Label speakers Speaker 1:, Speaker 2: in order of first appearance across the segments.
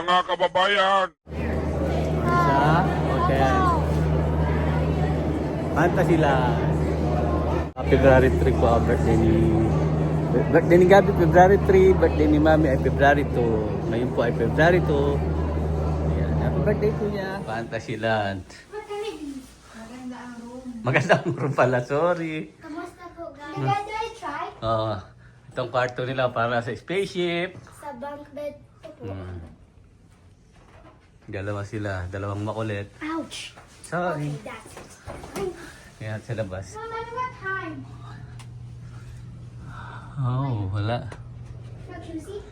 Speaker 1: Mga kababayan!
Speaker 2: Sa hotel. Fantasy Land. February 3 po ang birthday ni Gabi, February 3. Birthday ni Mami ay February 2. Ngayon po ay February 2. Ayan, happy birthday po niya. Fantasy Land.
Speaker 3: Maganda ang room.
Speaker 2: Maganda ang room pala, sorry.
Speaker 3: Kamusta po, guys? Guys, do I try?
Speaker 2: Itong kwarto nila para sa spaceship.
Speaker 3: Sa bunk bed po.
Speaker 2: Dalawa sila, dalawang makulit.
Speaker 3: Ouch!
Speaker 2: Sorry.
Speaker 3: Okay, that's it.
Speaker 2: Ayan sa labas.
Speaker 3: Mama, what time?
Speaker 2: Oh, wala.
Speaker 3: No juicy?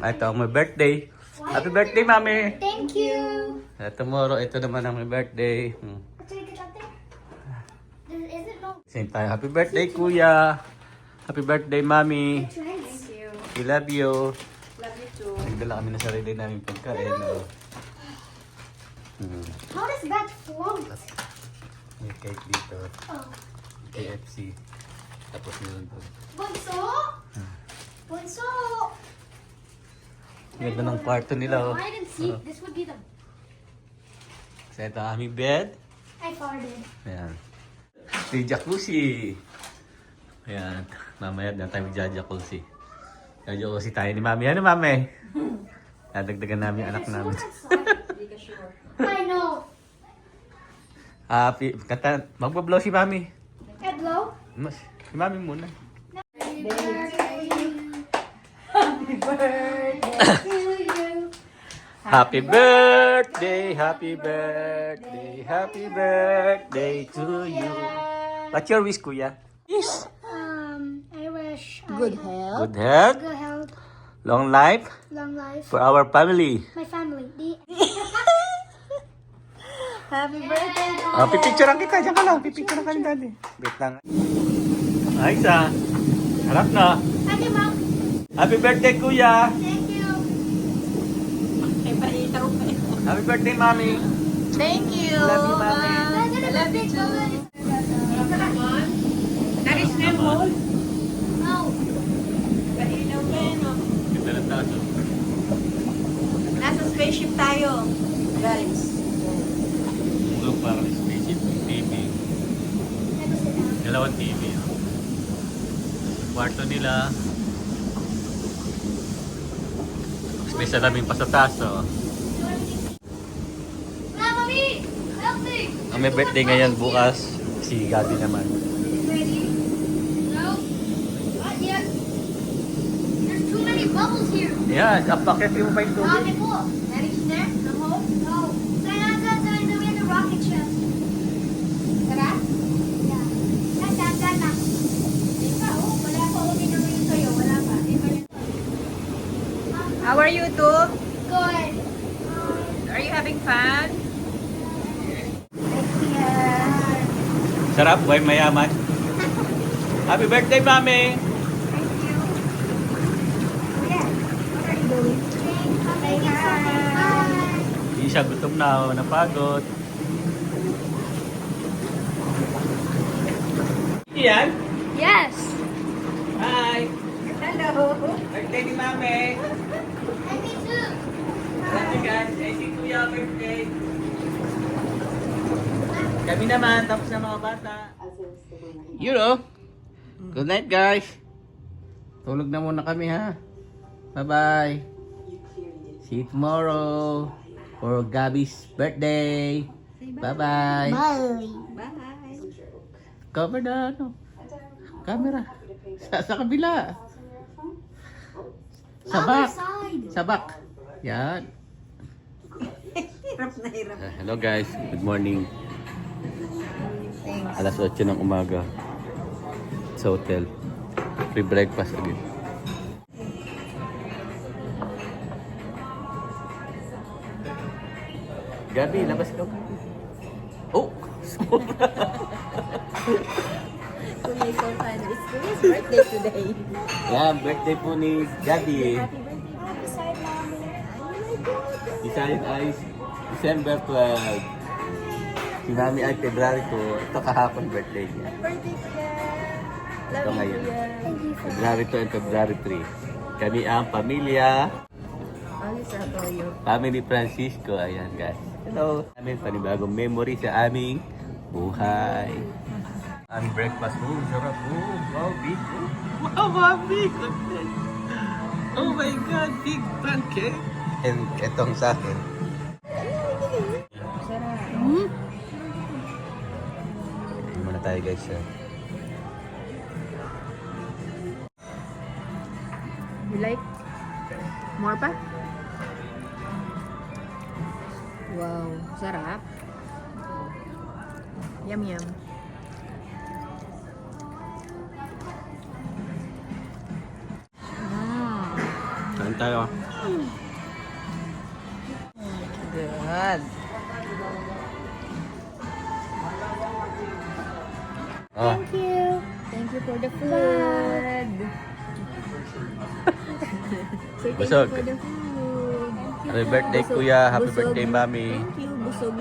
Speaker 2: Ito ang my birthday. Happy birthday, Mami!
Speaker 3: Thank you!
Speaker 2: Tomorrow, ito naman ang my birthday.
Speaker 3: Should I get up there? Is it no?
Speaker 2: Same time. Happy birthday, Kuya! Happy birthday, Mami!
Speaker 3: Thank you.
Speaker 2: We love you!
Speaker 3: Love you too.
Speaker 2: Nagdala kami na sarili namin pagkain.
Speaker 3: How does that float?
Speaker 2: May cake dito.
Speaker 3: Oh.
Speaker 2: KFC. Tapos meron doon.
Speaker 3: Bunso? Bunso?
Speaker 2: Ganda ng kwarto nila. Oh.
Speaker 3: Hide and seek. This would be the...
Speaker 2: So ito ang aming bed.
Speaker 3: I farted.
Speaker 2: Ayan. May jacuzzi. Ayan. Mamaya na tayo mag-jacuzzi. Jacuzzi tayo ni Mami. Ano, Mami? Nadagdagan namin yung anak namin.
Speaker 3: I know.
Speaker 2: Happy. Kanta. Magbablow si Mami.
Speaker 3: Hello?
Speaker 2: Si Mami muna.
Speaker 3: Happy birthday to you.
Speaker 2: Happy birthday, happy birthday, happy birthday to you. What's your wish, Kuya? Yes.
Speaker 3: I wish
Speaker 4: Good health.
Speaker 2: Good health,
Speaker 3: good health,
Speaker 2: long life
Speaker 3: long life,
Speaker 2: for our family.
Speaker 3: my family.
Speaker 4: Happy birthday.
Speaker 2: Pipicturean kita. Diyan ka lang. Pipicturean ka ni Daddy. Wait lang. Ay, isa. Harap na.
Speaker 3: Thank you, Mom.
Speaker 2: Happy birthday, Kuya.
Speaker 3: Thank you.
Speaker 2: Happy birthday, Mami.
Speaker 4: Thank you.
Speaker 2: Love you, Mami.
Speaker 3: I love you too.
Speaker 4: That is Nemo.
Speaker 3: No.
Speaker 2: Ganda ng taso.
Speaker 4: Nasa spaceship tayo. Guys.
Speaker 2: Tulog para ng spaceship. TV. Dalawang TV. Kwarto nila. May salaming pa sa taso.
Speaker 3: Mommy, help me.
Speaker 2: Ang may birthday ngayon bukas, si Gabi naman.
Speaker 3: Ready? No. Not yet. There's too many bubbles here.
Speaker 2: Yan, apakit yung pa yung tubig.
Speaker 3: Rocket pool. Ready, there? No hole? No. Sign in the rocket ship. Tara? Yeah. Tata. Ikaw, wala pa ulit naman yung sa'yo. Wala pa.
Speaker 4: How are you two?
Speaker 3: Good.
Speaker 4: Are you having fun?
Speaker 2: Sarap, buhay mayaman. Happy birthday, Mami! Hindi siya gutom na, napagod. Iyan?
Speaker 3: Yes.
Speaker 2: Hi!
Speaker 4: Hello.
Speaker 2: Birthday ni Mami!
Speaker 3: And me too.
Speaker 2: Happy guys, ay si Kuya birthday! Kami naman, tapos na mga bata. You know, good night guys. Tulog na muna kami ha. Bye-bye. See you tomorrow for Gabby's birthday. Bye-bye.
Speaker 3: Bye.
Speaker 4: Bye.
Speaker 2: Cover the camera. Sa kabila. Sa back.
Speaker 3: side.
Speaker 2: Sa back. Yan.
Speaker 4: Hirap na hirap.
Speaker 2: Hello guys, good morning. Alas 8 ng umaga sa hotel. Free breakfast again. Gabi, labas ka. Oh! Sobra!
Speaker 4: Kuya so fun. It's Kuya's birthday today.
Speaker 2: Yan, birthday po ni Gabi.
Speaker 4: Happy side, mommy. Oh my God.
Speaker 2: Isayin ay December 12. Si Mami ay February 2. Ito kahapon birthday niya.
Speaker 4: Birthday Kuya.
Speaker 2: Ito
Speaker 4: Love you
Speaker 2: ngayon.
Speaker 4: Kuya.
Speaker 2: February 2 and February 3. Kami ang pamilya Family Francisco, ayan guys. Hello. Amin panibagong memory sa aming buhay. Ang breakfast mo, sarap po. Wow, big. Wow, Bobby. Oh my God, big pancake. And etong sa akin. Hindi muna tayo guys.
Speaker 4: You like? More pa? Wow, sarap. Yum yum.
Speaker 2: Kain tayo.
Speaker 4: Good.
Speaker 2: Oh,
Speaker 4: Thank you. Thank you for the food. Say thank
Speaker 2: Busog.
Speaker 4: you for the food.
Speaker 2: happy birthday kuya. Happy
Speaker 4: Busog.
Speaker 2: birthday mami.
Speaker 4: Thank you. Busog.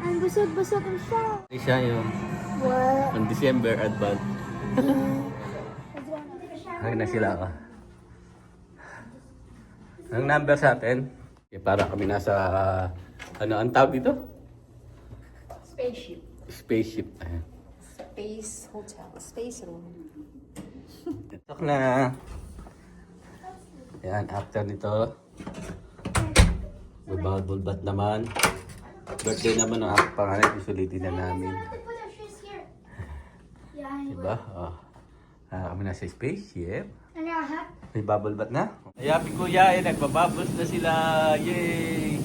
Speaker 3: Ang busog-busog ang siya.
Speaker 2: Siya yung
Speaker 3: What?
Speaker 2: on December advance. Ay na sila ka. Ang number sa atin? Para kami nasa, ano ang tawag dito?
Speaker 4: Spaceship.
Speaker 2: Spaceship. Ayan.
Speaker 4: Space hotel. Space room.
Speaker 2: Tok na. Ayan, after nito. Babulbat naman. Birthday naman ng aking pangalan. Susulitin na namin.
Speaker 3: Put our shoes here. Yeah, I will.
Speaker 2: Diba? Oh. Kami nasa spaceship.
Speaker 3: And now, huh?
Speaker 2: May bubble bath na? Happy kuya, eh, nagbabubbles na sila. Yay!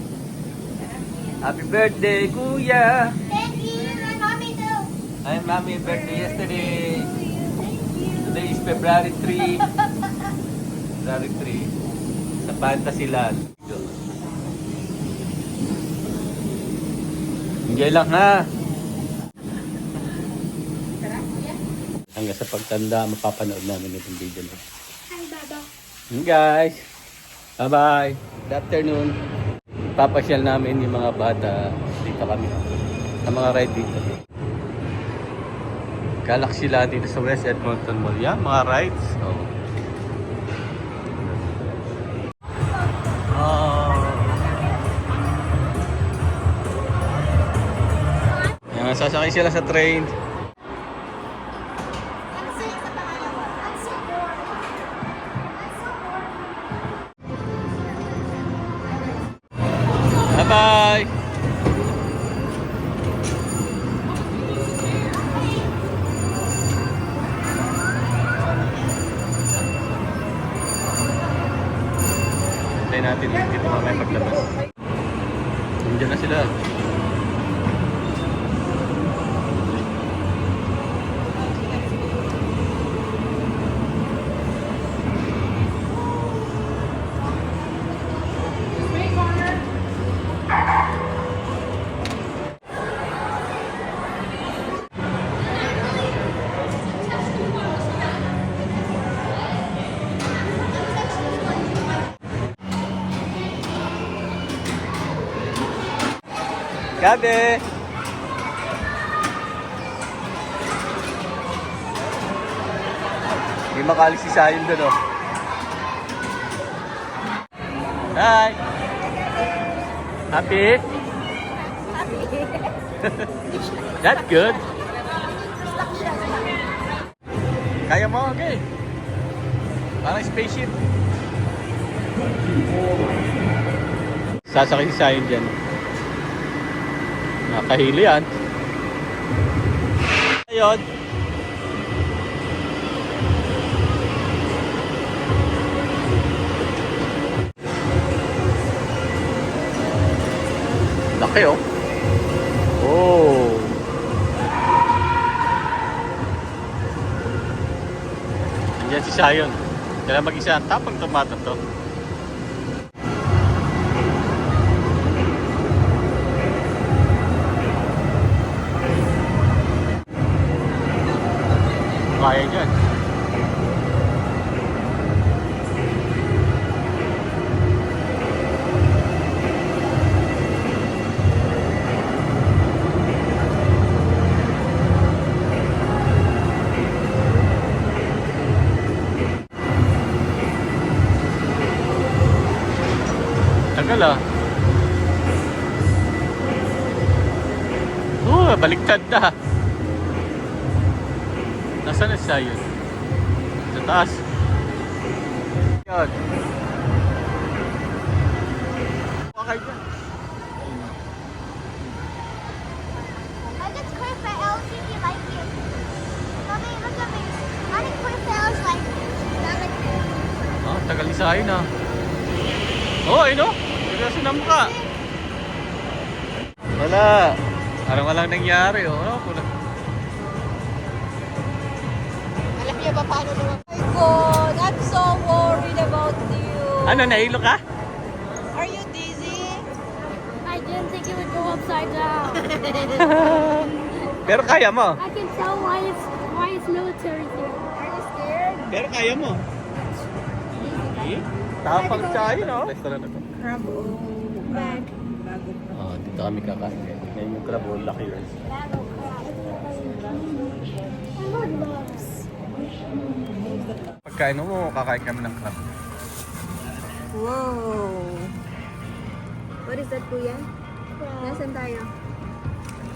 Speaker 2: Happy birthday, kuya!
Speaker 3: Thank you, and mommy too.
Speaker 2: Ay, mami, birthday yesterday.
Speaker 3: Thank you.
Speaker 2: Today is February 3. February 3. Sa Fantasyland. Enjoy lang ha! Hanggang sa pagtanda, mapapanood namin itong video na.
Speaker 3: Hi, Baba.
Speaker 2: Guys, bye-bye. Good afternoon. Papasyal namin yung mga bata. Dito kami. Sa mga ride dito. Galaxy Land dito sa West Edmonton Mall. Yan, mga rides. Oh. Yan, sasakay sila sa train.
Speaker 3: I'm sitting sa pangalawa. I'm so bored.
Speaker 2: Bye-bye. Hintayin natin dito mamaya paglabas. Nandiyan na sila. Gabi! Hindi makalis si Sayon doon, oh. Hi! Happy? That's good. Kaya mo, okay. Parang spaceship. Sasakay si Sayon dyan. Nakahili yan. Ayun. Laki oh. Oh. Nandiyan si Sayon. Kaya mag-isa. Tapang tomato to. Kaya dyan. Tagal ah. Baliktad na. Nasaan na siya yun? Sa taas. Yan. Okay dyan.
Speaker 3: I just click my L, see if you like it. Mommy, look at me. I didn't click the L's like this. Not like this.
Speaker 2: Oh, tagal isahin na. Oh, ayun o. Seryoso na mukha. Wala. Parang walang nangyari. Oh,
Speaker 3: Alam niyo ba paano naman?
Speaker 4: Oh my God, I'm so worried about you.
Speaker 2: Ano, nahilo ka?
Speaker 4: Are you dizzy?
Speaker 3: I didn't think it would go upside down.
Speaker 2: Pero kaya mo.
Speaker 3: I can tell why it's military here.
Speaker 4: Are you scared?
Speaker 2: Pero kaya mo. Tapang tayo, no? Restaurant na to.
Speaker 4: Crab bag.
Speaker 2: Oh, dito kami kakain. Ngayon yung crab o Lucky Rice. Pagkain mo, kakain kami ng crab.
Speaker 4: Whoa. What is that, Kuya? Nasaan tayo?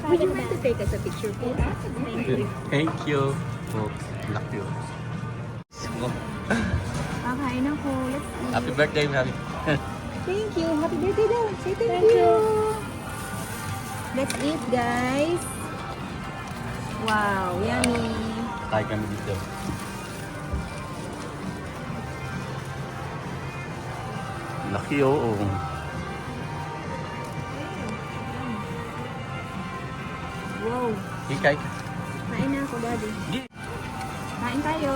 Speaker 4: Would you like to take us a picture, please?
Speaker 2: Thank you. Oh, Lucky Rice. Oh,
Speaker 4: Kakain ako. Let's eat.
Speaker 2: happy birthday, Mami.
Speaker 4: Thank you. Happy birthday daw. Say thank you. Let's eat, guys. Wow, yummy.
Speaker 2: Kain kami dito. Laki, oo.
Speaker 4: Wow.
Speaker 2: Hikay.
Speaker 4: Kain na ako, Daddy.
Speaker 2: Di.
Speaker 4: Kain tayo.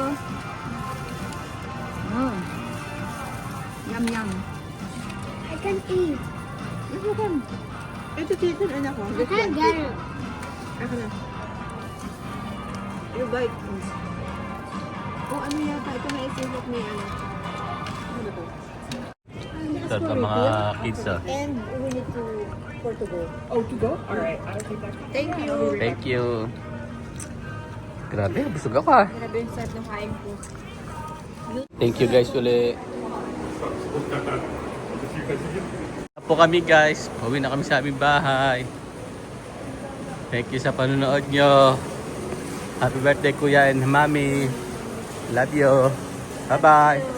Speaker 4: Mm. Yum, yum.
Speaker 3: I can eat.
Speaker 4: Ito kan. Ito chicken, anak ko.
Speaker 3: I can't get it.
Speaker 4: Ako na. You bite. Oh, ano yata? Ito na isipot ni anak. Ano to?
Speaker 2: Ito sa mga kids, ah.
Speaker 4: And we need to go. Oh, to go? Alright. Thank you.
Speaker 2: Thank you. Grabe, busog ako ah.
Speaker 4: Grabe yung sarap ng kain ko.
Speaker 2: Thank you guys ulit. Po kami guys, pauwi na kami sa aming bahay. Thank you sa panonood nyo. Happy birthday kuya and mami. Love you. Bye bye.